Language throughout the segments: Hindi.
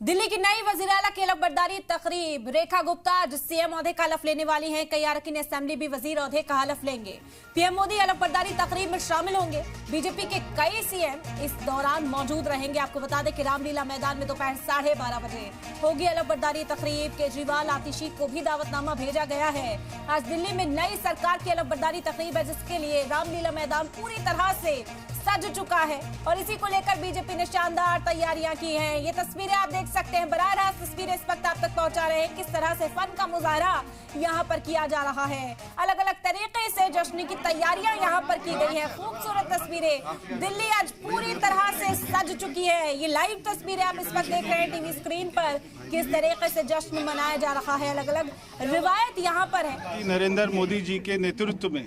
दिल्ली की नई वजीर-ए-आला की अलगबर्दारी तकरीब। रेखा गुप्ता आज सीएम ओहदे का हलफ लेने वाली हैं। कई अरकान असेंबली भी वजीर ओहदे का हलफ लेंगे। पीएम मोदी अलगबर्दारी तकरीब में शामिल होंगे। बीजेपी के कई सीएम इस दौरान मौजूद रहेंगे। आपको बता दें कि रामलीला मैदान में दोपहर 12:30 बजे होगी अलगबर्दारी तकरीब। केजरीवाल आतिशी को भी दावतनामा भेजा गया है। आज दिल्ली में नई सरकार की अलगबर्दारी तकरीब है, जिसके लिए रामलीला मैदान पूरी तरह से सज चुका है और इसी को लेकर बीजेपी ने शानदार तैयारियां की हैं। ये तस्वीरें आप देख सकते हैं, बराह रास्त तस्वीरें इस वक्त आप तक पहुंचा रहे हैं। किस तरह से फन का मुजाहरा यहां पर किया जा रहा है। अलग अलग तरीके से जश्न की तैयारियां यहां पर की गई है। खूबसूरत तस्वीरें। दिल्ली आज पूरी तरह से सज चुकी है। ये लाइव तस्वीरें आप इस वक्त देख रहे हैं टीवी स्क्रीन पर। किस तरीके से जश्न मनाया जा रहा है, अलग अलग रिवायत यहाँ पर है। नरेंद्र मोदी जी के नेतृत्व में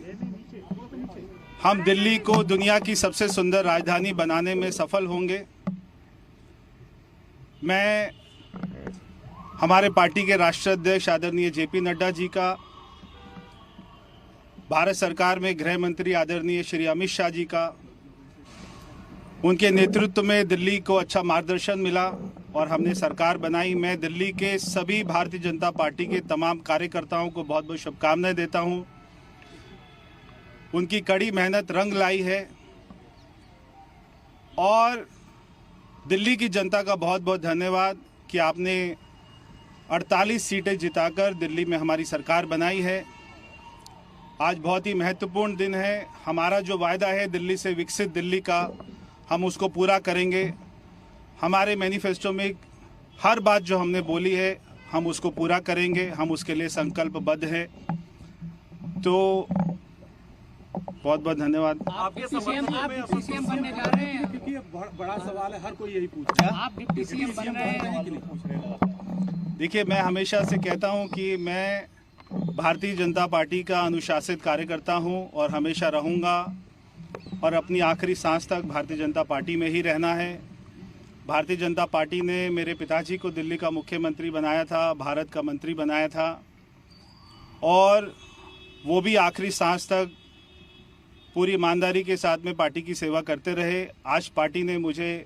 हम दिल्ली को दुनिया की सबसे सुंदर राजधानी बनाने में सफल होंगे। मैं हमारे पार्टी के राष्ट्रीय अध्यक्ष आदरणीय जेपी नड्डा जी का, भारत सरकार में गृह मंत्री आदरणीय श्री अमित शाह जी का, उनके नेतृत्व में दिल्ली को अच्छा मार्गदर्शन मिला और हमने सरकार बनाई। मैं दिल्ली के सभी भारतीय जनता पार्टी के तमाम कार्यकर्ताओं को बहुत बहुत शुभकामनाएं देता हूं। उनकी कड़ी मेहनत रंग लाई है और दिल्ली की जनता का बहुत बहुत धन्यवाद कि आपने 48 सीटें जिताकर दिल्ली में हमारी सरकार बनाई है। आज बहुत ही महत्वपूर्ण दिन है। हमारा जो वायदा है दिल्ली से विकसित दिल्ली का, हम उसको पूरा करेंगे। हमारे मैनिफेस्टो में हर बात जो हमने बोली है हम उसको पूरा करेंगे। हम उसके लिए संकल्पबद्ध हैं। तो बहुत बहुत धन्यवाद। आपके सीएम बनने जा रहे हैं, क्योंकि बड़ा सवाल है, हर कोई यही पूछ रहा है। आप डिप्टी सीएम बन रहे हैं। देखिए, मैं हमेशा से कहता हूं कि मैं भारतीय जनता पार्टी का अनुशासित कार्यकर्ता हूं और हमेशा रहूंगा और अपनी आखिरी सांस तक भारतीय जनता पार्टी में ही रहना है। भारतीय जनता पार्टी ने मेरे पिताजी को दिल्ली का मुख्यमंत्री बनाया था, भारत का मंत्री बनाया था और वो भी आखिरी सांस तक पूरी ईमानदारी के साथ में पार्टी की सेवा करते रहे। आज पार्टी ने मुझे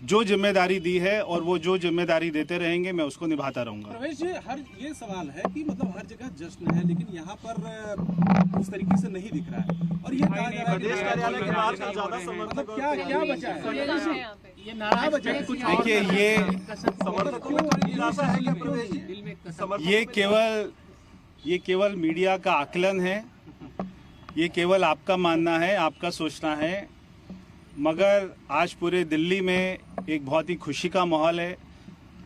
जो जिम्मेदारी दी है और वो जो जिम्मेदारी देते रहेंगे, मैं उसको निभाता रहूंगा। प्रवेश जी, ये सवाल है कि मतलब हर जगह जश्न है, लेकिन यहाँ पर उस तरीके से नहीं दिख रहा है और ये प्रदेश कार्यालय के बाहर ज्यादा मतलब क्या बचा है? ये नारा बचा है कुछ? देखिए, ये केवल मीडिया का आकलन है। ये केवल आपका मानना है, आपका सोचना है, मगर आज पूरे दिल्ली में एक बहुत ही खुशी का माहौल है।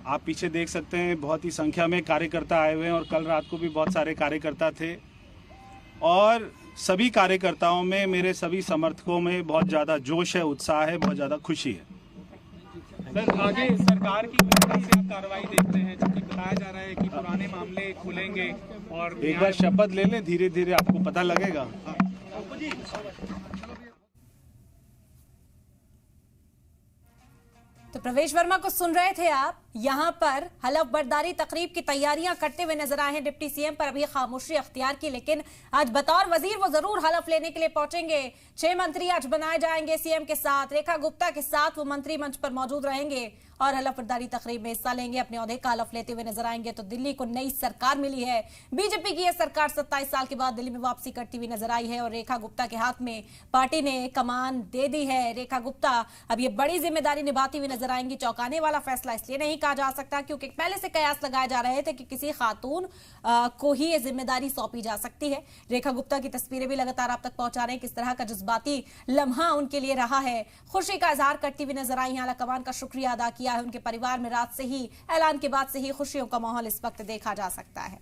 आप पीछे देख सकते हैं, बहुत ही संख्या में कार्यकर्ता आए हुए हैं और कल रात को भी बहुत सारे कार्यकर्ता थे और सभी कार्यकर्ताओं में, मेरे सभी समर्थकों में बहुत ज़्यादा जोश है, उत्साह है, बहुत ज़्यादा खुशी है। सर, आगे सरकार की कौन सी कार्रवाई देखते हैं, क्योंकि बताया जा रहा है कि पुराने मामले खुलेंगे और एक बार शपथ ले लें, धीरे धीरे आपको पता लगेगा। तो प्रवेश वर्मा को सुन रहे थे आप। यहां पर हलफ बर्दारी तकरीब की तैयारियां करते हुए नजर आए हैं डिप्टी सीएम, पर अभी खामोशी अख्तियार की, लेकिन आज बतौर वजीर वो जरूर हलफ लेने के लिए पहुंचेंगे। 6 मंत्री आज बनाए जाएंगे सीएम के साथ। रेखा गुप्ता के साथ वो मंत्री मंच पर मौजूद रहेंगे और हलफ बर्दारी तकरीब में हिस्सा लेंगे। अपने ओहदे का हलफ लेते हुए नजर आएंगे। तो दिल्ली को नई सरकार मिली है। बीजेपी की यह सरकार 27 साल के बाद दिल्ली में वापसी करती हुई नजर आई है और रेखा गुप्ता के हाथ में पार्टी ने कमान दे दी है। रेखा गुप्ता अब ये बड़ी जिम्मेदारी निभाती हुई नजर आएंगी। चौंकाने वाला फैसला इसलिए नहीं कहा जा सकता क्योंकि पहले से कयास लगाए जा रहे थे कि किसी खातून को ही ये जिम्मेदारी सौंपी जा सकती है। रेखा गुप्ता की तस्वीरें भी लगातार आप तक पहुंचा रहे हैं, किस तरह का जज्बाती लम्हा उनके लिए रहा है। खुशी का इजहार करती हुई नजर आई। आला कमान का शुक्रिया अदा किया है। उनके परिवार में रात से ही, ऐलान के बाद से ही खुशियों का माहौल इस वक्त देखा जा सकता है।